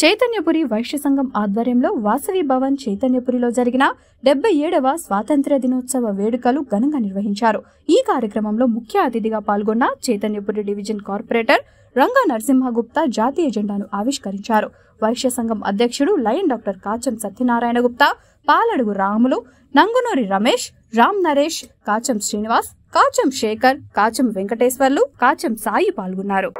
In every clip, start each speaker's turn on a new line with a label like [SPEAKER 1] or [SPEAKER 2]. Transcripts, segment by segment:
[SPEAKER 1] చైతన్యపురి వైశ్య సంఘం ఆధ్వర్యంలో వాసవి భవన్ చైతన్యపురిలో జరిగిన 77వ స్వాతంత్ర్య దినోత్సవ వేడుకలు ఘనంగా నిర్వహించారు. ఈ కార్యక్రమంలో ముఖ్య అతిథిగా పాల్గొన్న చైతన్యపురి డివిజన్ కార్పొరేటర్ రంగా నరసింహగుప్తా జాతీయ జెండాను ఆవిష్కరించారు. వైశ్య సంఘం అధ్యక్షుడు లయన్ డాక్టర్ కాచం సత్యనారాయణ గుప్తా, పాలడుగు రాములు, నంగునూరి రమేష్, రామ్ నరేష్, కాచం శ్రీనివాస్, కాచం శేఖర్, కాచం వెంకటేశ్వర్లు, కాచం సాయి పాల్గొన్నారు.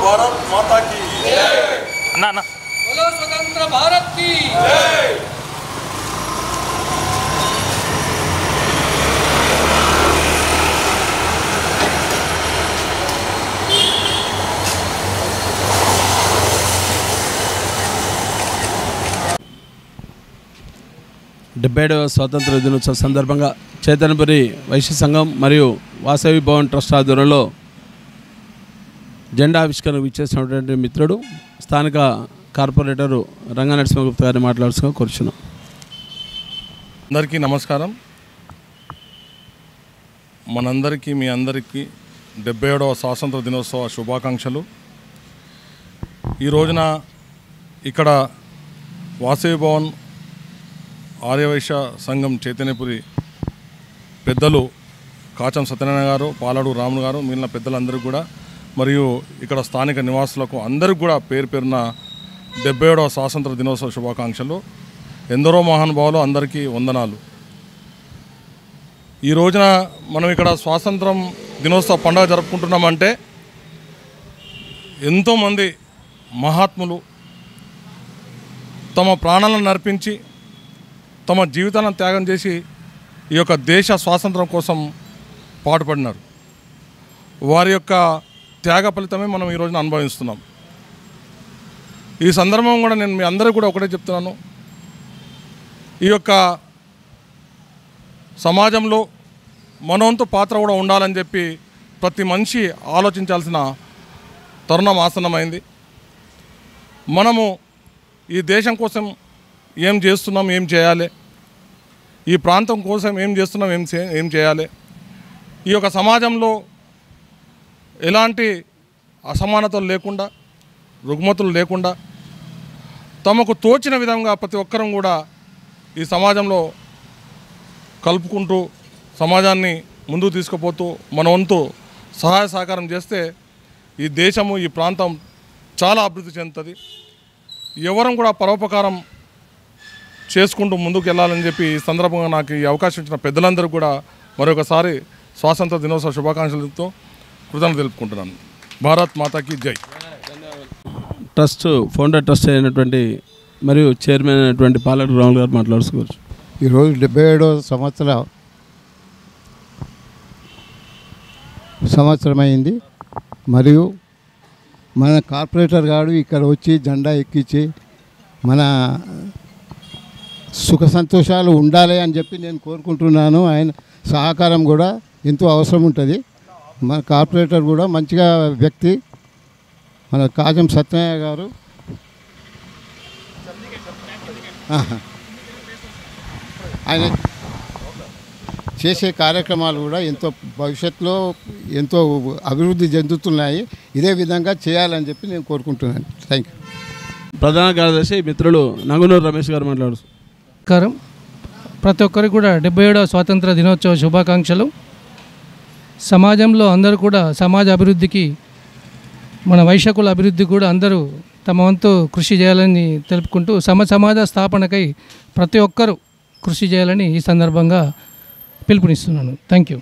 [SPEAKER 2] भारत माता की
[SPEAKER 3] ना ना
[SPEAKER 2] बोलो स्वतंत्र भारत की जय।
[SPEAKER 4] స్వాతంత్ర దినోత్సవ సందర్భంగా చైతన్యపురి వైశ్య సంఘం మరియు వాసవి భవన్ ట్రస్ట్ ఆధ్వర్యంలో జెండా ఆవిష్కరణ ఇచ్చేసినటువంటి మిత్రుడు స్థానిక కార్పొరేటరు రంగా నరసింహగుప్తా గారిని మాట్లాడుతూ కూర్చున్నాం.
[SPEAKER 2] అందరికీ నమస్కారం. మనందరికీ మీ అందరికీ 77వ స్వాతంత్ర దినోత్సవ శుభాకాంక్షలు. ఈ రోజున ఇక్కడ వాసవి భవన్ ఆర్యవైశ్య సంఘం చైతన్యపురి పెద్దలు కాచం సత్యనారాయణ గారు, పాలడు రాములు గారు, మిగిలిన పెద్దలందరికీ కూడా మరియు ఇక్కడ స్థానిక నివాసులకు అందరికీ కూడా పేరు పేరున 77వ స్వాతంత్ర దినోత్సవ శుభాకాంక్షలు. ఎందరో మహానుభావులు అందరికీ వందనాలు. ఈ రోజున మనం ఇక్కడ స్వాతంత్రం దినోత్సవ పండుగ జరుపుకుంటున్నామంటే ఎంతోమంది మహాత్ములు తమ ప్రాణాలను నర్పించి తమ జీవితాలను త్యాగం చేసి ఈ యొక్క దేశ స్వాతంత్రం కోసం పాటుపడినారు. వారి యొక్క త్యాగ ఫలితమే మనం ఈ రోజున అనుభవిస్తున్నాం. ఈ సందర్భం కూడా నేను మీ అందరూ కూడా ఒకటే చెప్తున్నాను, ఈ యొక్క సమాజంలో మనవంతు పాత్ర కూడా ఉండాలని చెప్పి ప్రతి మనిషి ఆలోచించాల్సిన తరుణం ఆసన్నమైంది. మనము ఈ దేశం కోసం ఏం చేస్తున్నాం, ఏం చేయాలి, ఈ ప్రాంతం కోసం ఏం చేస్తున్నాం, ఏం చేయాలి, ఈ యొక్క సమాజంలో ఎలాంటి అసమానతలు లేకుండా, రుగ్మతులు లేకుండా తమకు తోచిన విధంగా ప్రతి ఒక్కరం కూడా ఈ సమాజంలో కలుపుకుంటూ సమాజాన్ని ముందుకు తీసుకుపోతూ మన వంతు సహాయ సహకారం చేస్తే ఈ దేశము, ఈ ప్రాంతం చాలా అభివృద్ధి చెందుతుంది. ఎవరం కూడా పరోపకారం చేసుకుంటూ ముందుకు వెళ్ళాలని చెప్పి ఈ సందర్భంగా నాకు ఈ అవకాశం ఇచ్చిన పెద్దలందరూ కూడా మరొకసారి స్వాతంత్ర దినోత్సవ శుభాకాంక్షలతో కృతజ్ఞతలు తెలుపుకుంటున్నాను. భారత్ మాతాకి జై.
[SPEAKER 4] ట్రస్ట్ ఫౌండర్ ట్రస్ట్ అయినటువంటి మరియు చైర్మన్ అయినటువంటి పాలక రాములు గారు మాట్లాడుకోవచ్చు.
[SPEAKER 5] ఈరోజు 77వ సంవత్సరం అయింది. మరియు మన కార్పొరేటర్ గారు ఇక్కడ వచ్చి జెండా ఎక్కించి మన సుఖ సంతోషాలు ఉండాలి అని చెప్పి నేను కోరుకుంటున్నాను. ఆయన సహకారం కూడా ఎంతో అవసరం ఉంటుంది. మన కార్పొరేటర్ కూడా మంచిగా వ్యక్తి, మన కాజం సత్యనారాయణ గారు ఆయన చేసే కార్యక్రమాలు కూడా ఎంతో భవిష్యత్తులో ఎంతో అభివృద్ధి చెందుతున్నాయి. ఇదే విధంగా చేయాలని చెప్పి నేను కోరుకుంటున్నాను. Thank you.
[SPEAKER 4] ప్రధాన కార్యదర్శి మిత్రులు నంగునూరు రమేష్ గారు మాట్లాడుతూ.
[SPEAKER 6] ప్రతి ఒక్కరికి కూడా 77వ స్వాతంత్ర దినోత్సవ శుభాకాంక్షలు. సమాజంలో అందరూ కూడా సమాజ అభివృద్ధికి, మన వైశ్యకుల అభివృద్ధి కూడా అందరూ తమ వంతు కృషి చేయాలని తెలుపుకుంటూ సమాజ స్థాపనకై ప్రతి ఒక్కరూ కృషి చేయాలని ఈ సందర్భంగా పిలుపునిస్తున్నాను. Thank you.